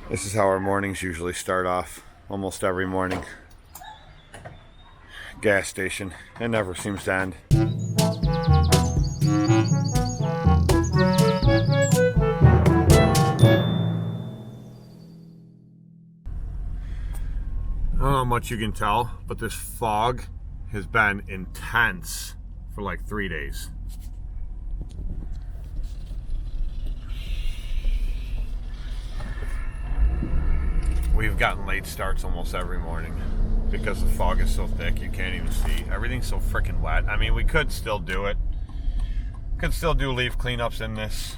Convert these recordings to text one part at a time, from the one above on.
This is how our mornings usually start off, almost every morning. Gas station. It never seems to end. I don't know how much you can tell, but this fog has been intense for like 3 days. We've gotten late starts almost every morning because the fog is so thick you can't even see. Everything's so freaking wet. I mean, we could still do it. Could still do leaf cleanups in this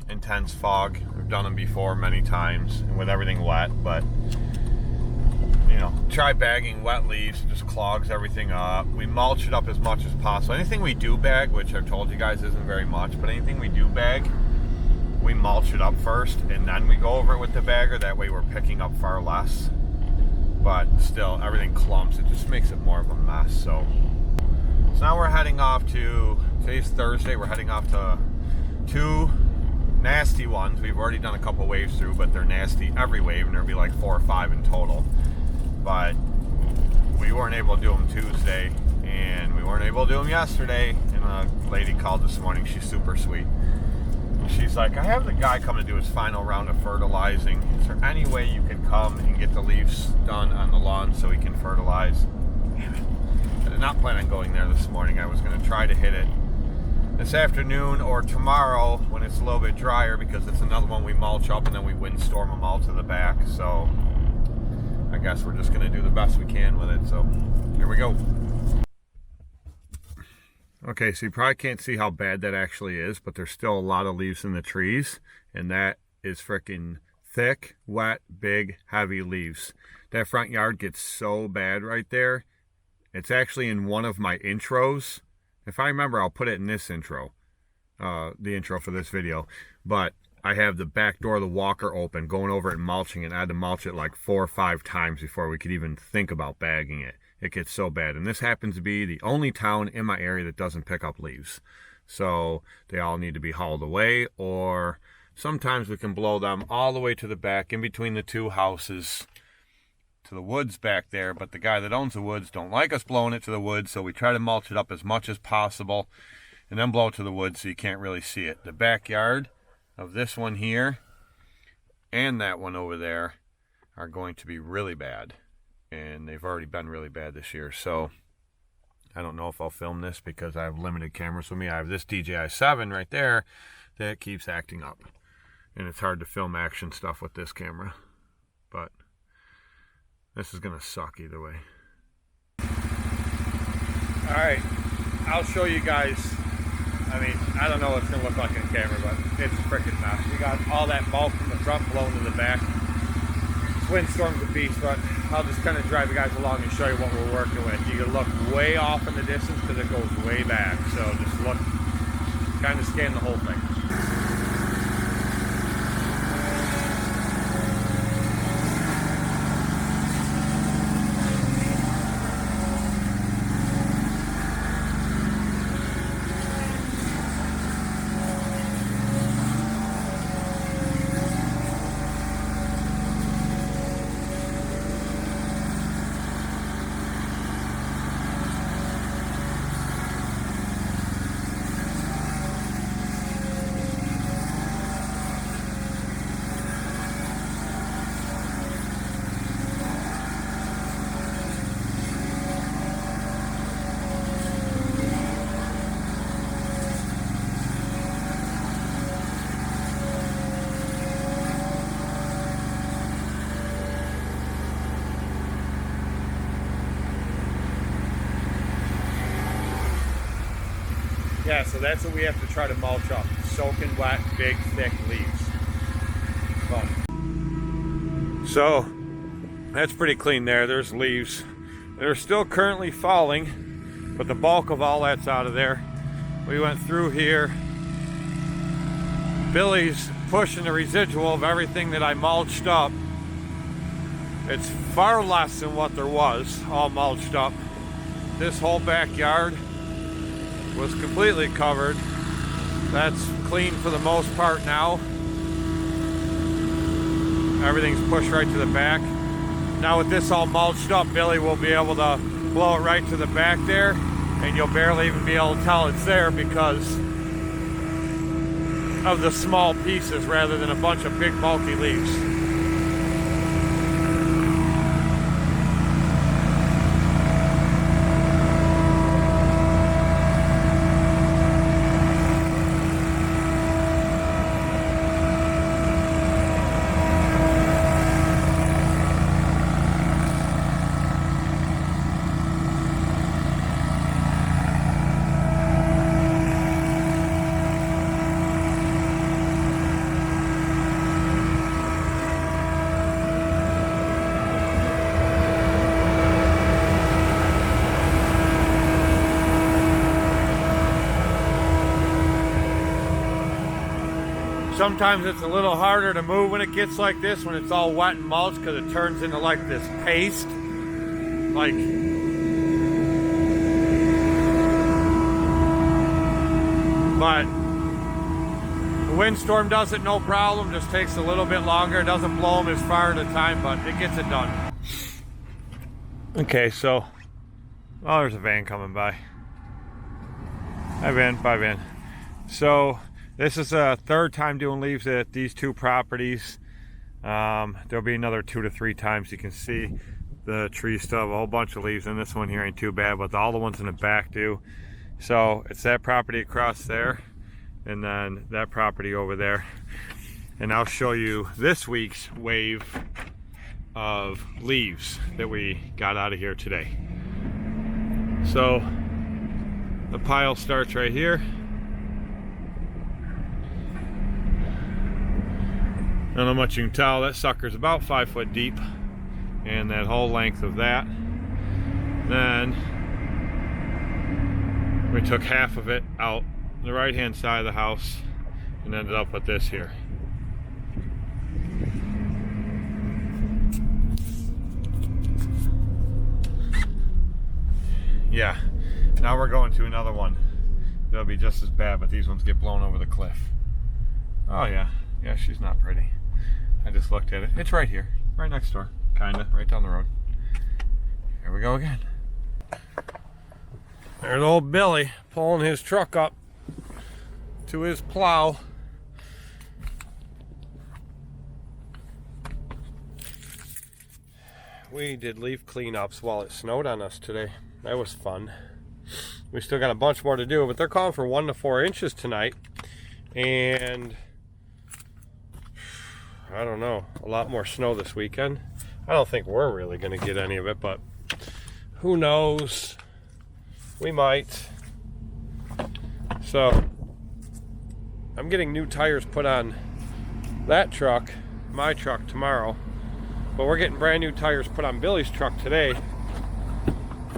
intense fog. We've done them before many times and with everything wet, but you know, try bagging wet leaves. It just clogs everything up. We mulch it up as much as possible. Anything we do bag, which I've told you guys isn't very much, but anything we do bag, we mulch it up first and then we go over it with the bagger. That way we're picking up far less, but still everything clumps. It just makes it more of a mess. So now we're heading off to, today's Thursday, we're heading off to 2 nasty ones. We've already done a couple waves through, but they're nasty every wave, and there'll be like 4 or 5 in total. But we weren't able to do them Tuesday, and we weren't able to do them yesterday. And a lady called this morning. She's super sweet. She's like, I have the guy come to do his final round of fertilizing. Is there any way you can come and get the leaves done on the lawn so he can fertilize? Damn it. I did not plan on going there this morning. I was going to try to hit it this afternoon or tomorrow when it's a little bit drier, because it's another one we mulch up and then we windstorm them all to the back. So I guess we're just going to do the best we can with it. So here we go. Okay, so you probably can't see how bad that actually is, but there's still a lot of leaves in the trees, and that is freaking thick, wet, big, heavy leaves. That front yard gets so bad right there. It's actually in one of my intros. If I remember, I'll put it in this intro, the intro for this video. But I have the back door of the walker open, going over it and mulching it. I had to mulch it like 4 or 5 times before we could even think about bagging it. It gets so bad. And this happens to be the only town in my area that doesn't pick up leaves. So they all need to be hauled away, or sometimes we can blow them all the way to the back in between the 2 houses to the woods back there. But the guy that owns the woods don't like us blowing it to the woods, so we try to mulch it up as much as possible and then blow it to the woods so you can't really see it. The backyard of this one here and that one over there are going to be really bad. And they've already been really bad this year. So I don't know if I'll film this because I have limited cameras with me. I have this DJI 7 right there that keeps acting up. And it's hard to film action stuff with this camera. But this is going to suck either way. Alright, I'll show you guys. I mean, I don't know what it's going to look like on camera, but it's a freaking mess. We got all that bulk from the front blown to the back. Windstorm's a beast, but I'll just kind of drive you guys along and show you what we're working with. You can look way off in the distance because it goes way back. So just look, kind of scan the whole thing. Yeah, so that's what we have to try to mulch up. Soaking wet, big, thick leaves. So, that's pretty clean there. There's leaves. They're still currently falling, but the bulk of all that's out of there. We went through here. Billy's pushing the residual of everything that I mulched up. It's far less than what there was, all mulched up. This whole backyard was completely covered. That's clean for the most part now. everything's pushed right to the back. Now with this all mulched up, Billy will be able to blow it right to the back there, and you'll barely even be able to tell it's there because of the small pieces rather than a bunch of big bulky leaves. Sometimes it's a little harder to move when it gets like this, when it's all wet and mulched, because it turns into like this paste. Like, but the windstorm does it no problem, just takes a little bit longer. It doesn't blow them as far at a time, but it gets it done. Okay, so, oh, there's a van coming by. Hi, van. Bye, van. So, this is a third time doing leaves at these two properties. There'll be another 2 to 3 times. You can see the trees still have a whole bunch of leaves, and this one here ain't too bad, but all the ones in the back do. So it's that property across there, and then that property over there. And I'll show you this week's wave of leaves that we got out of here today. So the pile starts right here. I don't know how much you can tell, that sucker's about 5 foot deep, and that whole length of that. Then we took half of it out the right hand side of the house and ended up with this here. Yeah, now we're going to another one. It'll be just as bad, but these ones get blown over the cliff. Oh yeah, yeah, she's not pretty. I just looked at it. It's right here, right next door, kinda, right down the road. Here we go again. There's old Billy pulling his truck up to his plow. We did leaf cleanups while it snowed on us today. That was fun. We still got a bunch more to do, but they're calling for 1 to 4 inches tonight. And I don't know, a lot more snow this weekend. I don't think we're really going to get any of it, but who knows? We might. So I'm getting new tires put on that truck, my truck, tomorrow. But we're getting brand new tires put on Billy's truck today.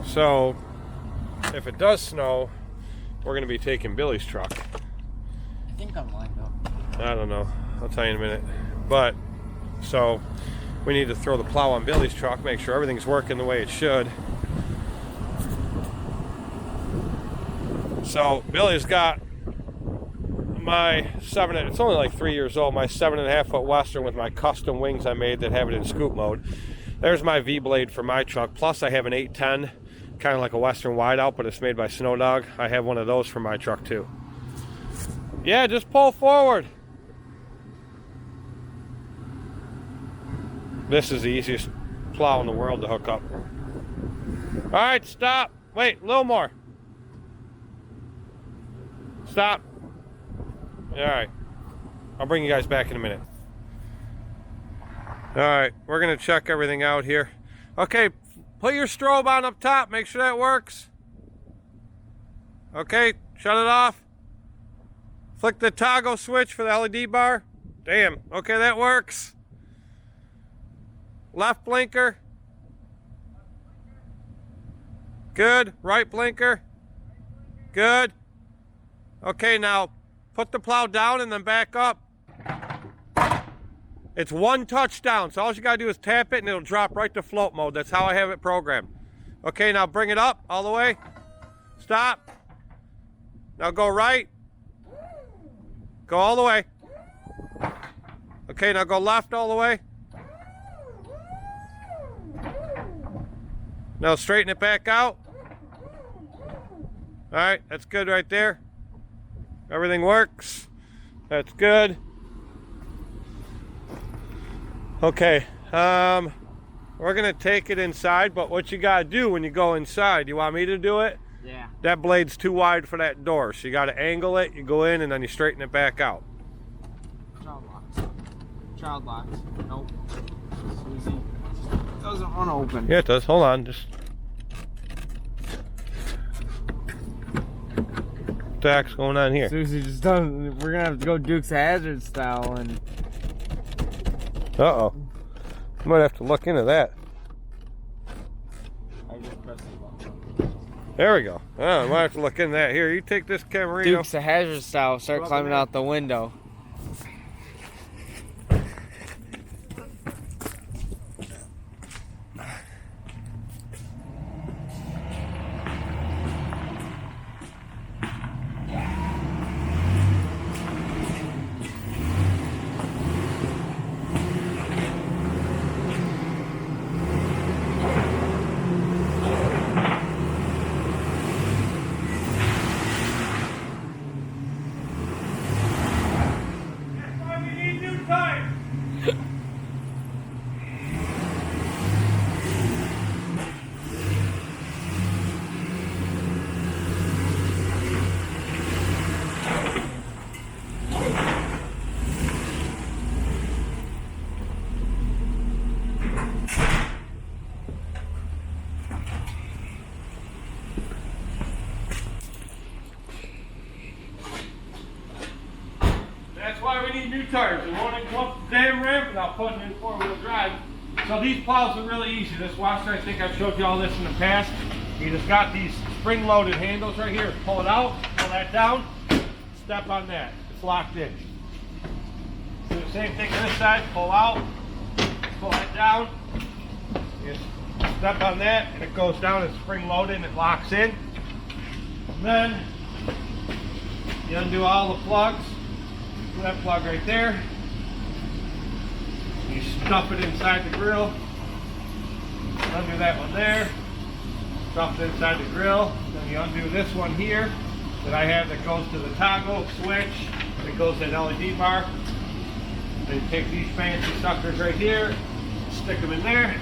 So if it does snow, we're going to be taking Billy's truck. I think I'm lined up. I don't know. I'll tell you in a minute. But, so, we need to throw the plow on Billy's truck, make sure everything's working the way it should. So, Billy's got my it's only like 3 years old, my 7.5 foot Western with my custom wings I made that have it in scoop mode. There's my V-blade for my truck, plus I have an 810, kind of like a Western wideout, but it's made by Snow Dog. I have one of those for my truck too. Yeah, just pull forward. This is the easiest plow in the world to hook up. All right, stop. Wait, a little more. Stop. All right. I'll bring you guys back in a minute. All right, we're gonna check everything out here. Okay, put your strobe on up top. Make sure that works. Okay, shut it off. Flick the toggle switch for the LED bar. Damn, okay, that works. Left blinker. Good. Right blinker. Good. Okay, now put the plow down and then back up. It's one touchdown, so all you gotta do is tap it and it'll drop right to float mode. That's how I have it programmed. Okay, now bring it up all the way. Stop. Now go right. Go all the way. Okay, now go left all the way. Now straighten it back out. All right, that's good right there. Everything works. That's good. Okay, we're gonna take it inside, but what you gotta do when you go inside, you want me to do it? Yeah. That blade's too wide for that door, so you gotta angle it, you go in, and then you straighten it back out. Child box. Child box. Nope. Susie. Doesn't want to open. Yeah, it does. Hold on, just. What the heck's going on here? Susie just doesn't. We're gonna have to go Dukes of Hazzard style and. Uh-oh. Might have to look into that. I just pressed the button. There we go. Oh, I might have to look into that. Here, you take this Camarino. Dukes of Hazzard style. Start climbing out the window. That's why we need new tires. We won't go up the damn ramp without putting in four-wheel drive. So these plows are really easy. This washer, I think I've showed you all this in the past. You just got these spring-loaded handles right here. Pull it out, pull that down, step on that. It's locked in. Do the same thing on this side. Pull out, pull that down. You step on that, and it goes down. It's spring-loaded, and it locks in. And then you undo all the plugs. That plug right there. You stuff it inside the grill. Undo that one there. Stuff it inside the grill. Then you undo this one here that I have that goes to the toggle switch. That goes to an LED bar. Then you take these fancy suckers right here, stick them in there.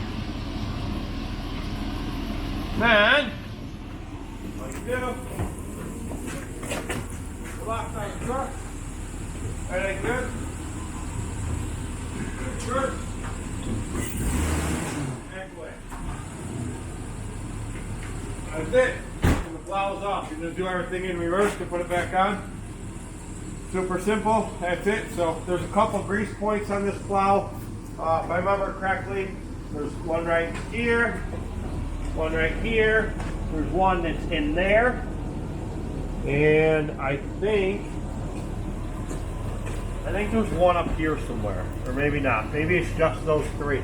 Then what you do? Lock on the truck. Everything good? Good. Back away. That's it. And the plow's off. You're going to do everything in reverse to put it back on. Super simple. That's it. So there's a couple grease points on this plow. If I remember correctly, there's one right here, one right here. There's one that's in there. And I think there's one up here somewhere, or maybe not. Maybe it's just those three.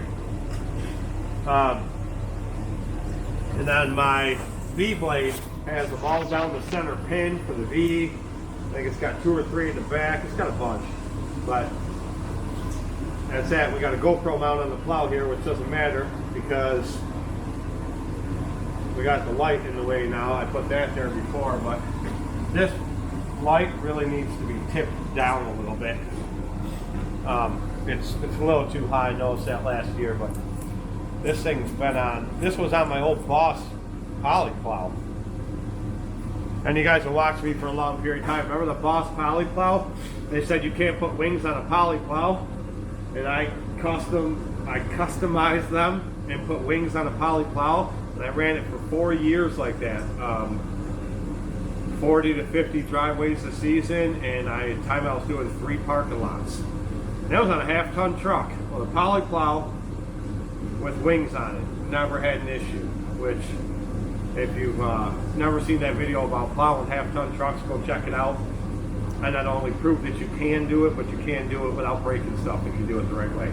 And then my V blade has them all down the center pin for the V. I think it's got 2 or 3 in the back. It's got a bunch, but that's that. We got a GoPro mount on the plow here, which doesn't matter because we got the light in the way now. I put that there before, but this light really needs to be tipped down a little bit. It's a little too high. I noticed that last year, but this thing's been on. This was on my old Boss poly plow. And you guys have watched me for a long period of time. Remember the Boss poly plow? They said you can't put wings on a poly plow, and I customized them and put wings on a poly plow, and I ran it for 4 years like that. 40 to 50 driveways a season, and I was doing 3 parking lots. And that was on a half-ton truck with a poly plow with wings on it. Never had an issue. Which, if you've never seen that video about plowing half-ton trucks, go check it out. And not only prove that you can do it, but you can do it without breaking stuff if you do it the right way.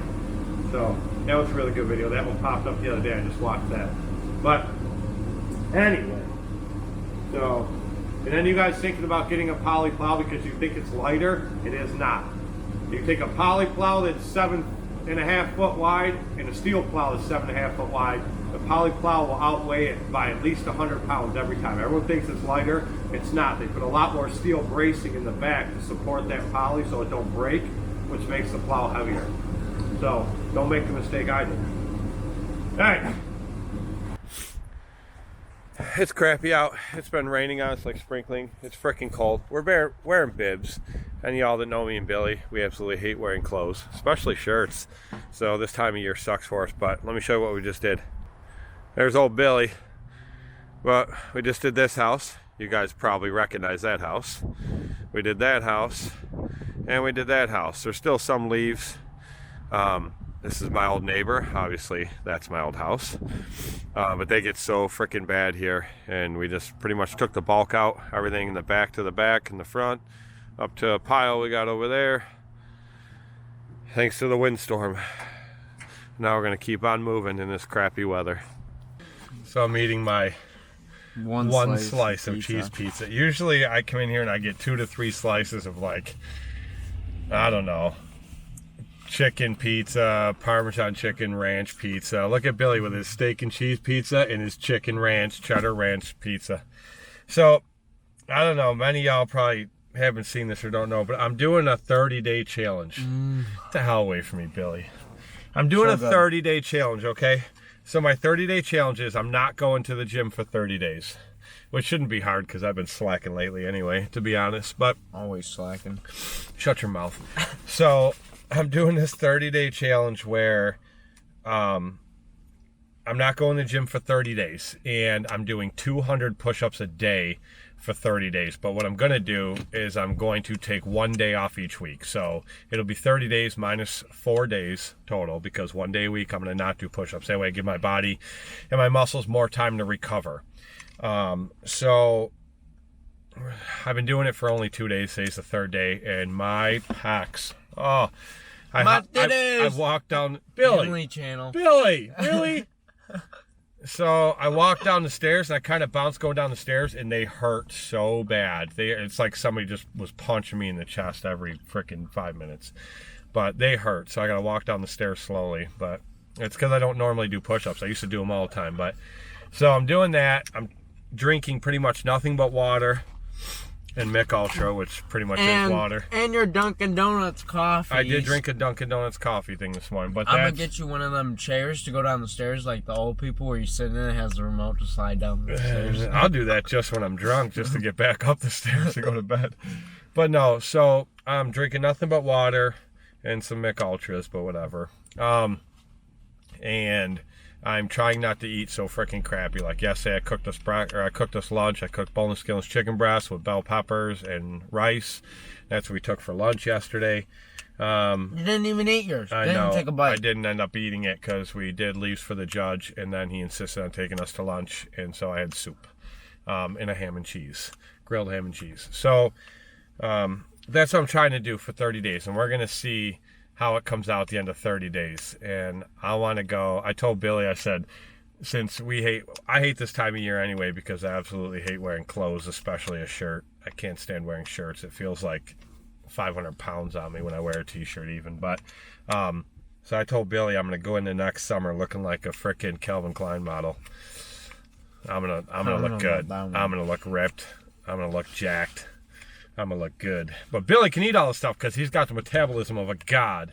So that was a really good video. That one popped up the other day. I just watched that. But anyway, so. And then you guys thinking about getting a poly plow because you think it's lighter, it is not. You take a poly plow that's 7.5 foot wide and a steel plow that's 7.5 foot wide, the poly plow will outweigh it by at least 100 pounds every time. Everyone thinks it's lighter. It's not. They put a lot more steel bracing in the back to support that poly so it don't break, which makes the plow heavier. So don't make the mistake I did. All right. It's crappy out. It's been raining on us like sprinkling. It's freaking cold. We're wearing bibs. And y'all that know me and Billy, we absolutely hate wearing clothes, especially shirts. So this time of year sucks for us, but let me show you what we just did. There's old Billy. But we just did this house. You guys probably recognize that house. We did that house, and we did that house. There's still some leaves. This is my old neighbor. Obviously, that's my old house. But they get so freaking bad here, and we just pretty much took the bulk out, everything in the back to the back and the front, up to a pile we got over there. Thanks to the windstorm. Now we're gonna keep on moving in this crappy weather. So I'm eating my one slice of cheese pizza. Usually I come in here and I get 2 to 3 slices of, like, I don't know, chicken pizza, Parmesan chicken ranch pizza. Look at Billy with his steak and cheese pizza and his chicken ranch, cheddar ranch pizza. So, I don't know, many of y'all probably haven't seen this or don't know, but I'm doing a 30-day challenge. Get the hell away from me, Billy. I'm doing a 30-day challenge, okay? So my 30-day challenge is I'm not going to the gym for 30 days. Which shouldn't be hard because I've been slacking lately anyway, to be honest. But Always slacking. Shut your mouth. So I'm doing this 30-day challenge where I'm not going to the gym for 30 days. And I'm doing 200 push-ups a day for 30 days. But what I'm going to do is I'm going to take 1 day off each week. So it'll be 30 days minus 4 days total, because 1 day a week I'm going to not do push-ups. That way I give my body and my muscles more time to recover. So I've been doing it for only 2 days. Today's the 3rd day, and my pecs. Oh, I've walked down. Billy channel. Billy, really? So I walked down the stairs and I kind of bounced going down the stairs, and they hurt so bad. It's like somebody just was punching me in the chest every freaking 5 minutes. But they hurt, so I got to walk down the stairs slowly. But it's because I don't normally do push-ups. I used to do them all the time. But so I'm doing that. I'm drinking pretty much nothing but water and Mick Ultra, which pretty much is water. And your Dunkin' Donuts coffee. I did drink a Dunkin' Donuts coffee thing this morning, but I'm gonna get you one of them chairs to go down the stairs like the old people where you sit in it, has the remote to slide down the stairs. I'll do that just when I'm drunk, just to get back up the stairs to go to bed. But no, so I'm drinking nothing but water and some Mick Ultras, but whatever. And I'm trying not to eat so freaking crappy. Like yesterday, I cooked us lunch. I cooked boneless, skinless chicken breast with bell peppers and rice. That's what we took for lunch yesterday. You didn't even eat yours. I didn't know. Take a bite. I didn't end up eating it because we did leaves for the judge, and then he insisted on taking us to lunch, and so I had soup and a ham and cheese, grilled ham and cheese. So that's what I'm trying to do for 30 days, and we're gonna see how it comes out at the end of 30 days. And I want to go. I told Billy, I said, since I hate this time of year anyway, because I absolutely hate wearing clothes, especially a shirt. I can't stand wearing shirts. It feels like 500 pounds on me when I wear a t-shirt even. But so I told Billy I'm gonna go into next summer looking like a frickin' Calvin Klein model. I'm gonna look good. I'm gonna look ripped. I'm gonna look jacked. I'm gonna look good. But Billy can eat all this stuff because he's got the metabolism of a god.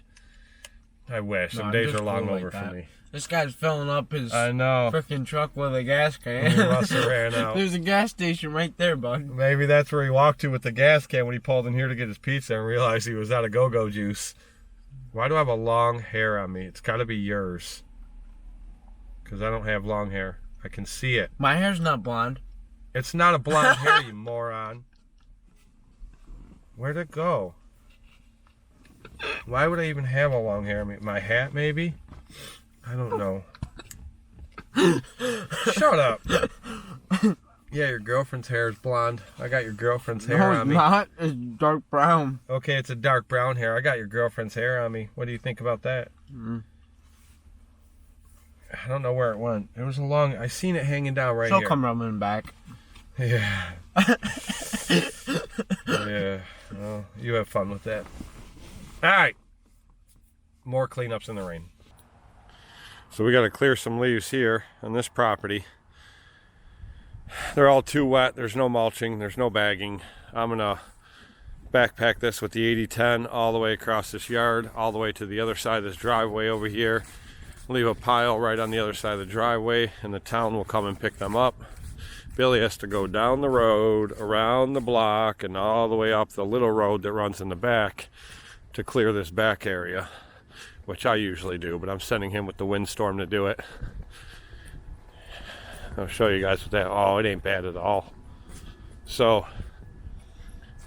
I wish. Some days are long over for me. This guy's filling up his freaking truck with a gas can. He must have ran out. There's a gas station right there, bud. Maybe that's where he walked to with the gas can when he pulled in here to get his pizza and realized he was out of go-go juice. Why do I have a long hair on me? It's got to be yours. Because I don't have long hair. I can see it. My hair's not blonde. It's not a blonde hair, you moron. Where'd it go? Why would I even have a long hair? My hat, maybe? I don't know. Shut up. Yeah, your girlfriend's hair is blonde. I got your girlfriend's hair on me. No, it's not. It's dark brown. Okay, it's a dark brown hair. I got your girlfriend's hair on me. What do you think about that? I don't know where it went. It was a long... I seen it hanging down right here. She'll come running back. Yeah. Yeah. Well, you have fun with that. All right. More cleanups in the rain. So we got to clear some leaves here on this property. They're all too wet. There's no mulching. There's no bagging. I'm going to backpack this with the 80-10 all the way across this yard, all the way to the other side of this driveway over here. Leave a pile right on the other side of the driveway, and the town will come and pick them up. Billy has to go down the road, around the block, and all the way up the little road that runs in the back to clear this back area, which I usually do, but I'm sending him with the windstorm to do it. I'll show you guys what that, oh, it ain't bad at all. So,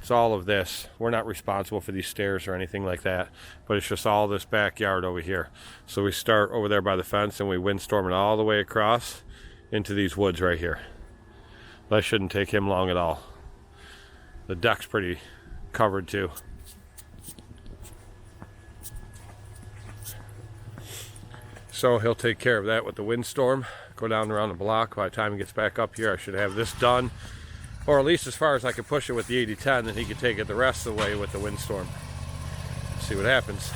it's all of this. We're not responsible for these stairs or anything like that, but it's just all this backyard over here. So we start over there by the fence and we windstorm it all the way across into these woods right here. That shouldn't take him long at all. The deck's pretty covered too. So he'll take care of that with the windstorm. Go down around the block. By the time he gets back up here, I should have this done. Or at least as far as I can push it with the 80-10, then he can take it the rest of the way with the windstorm. See what happens.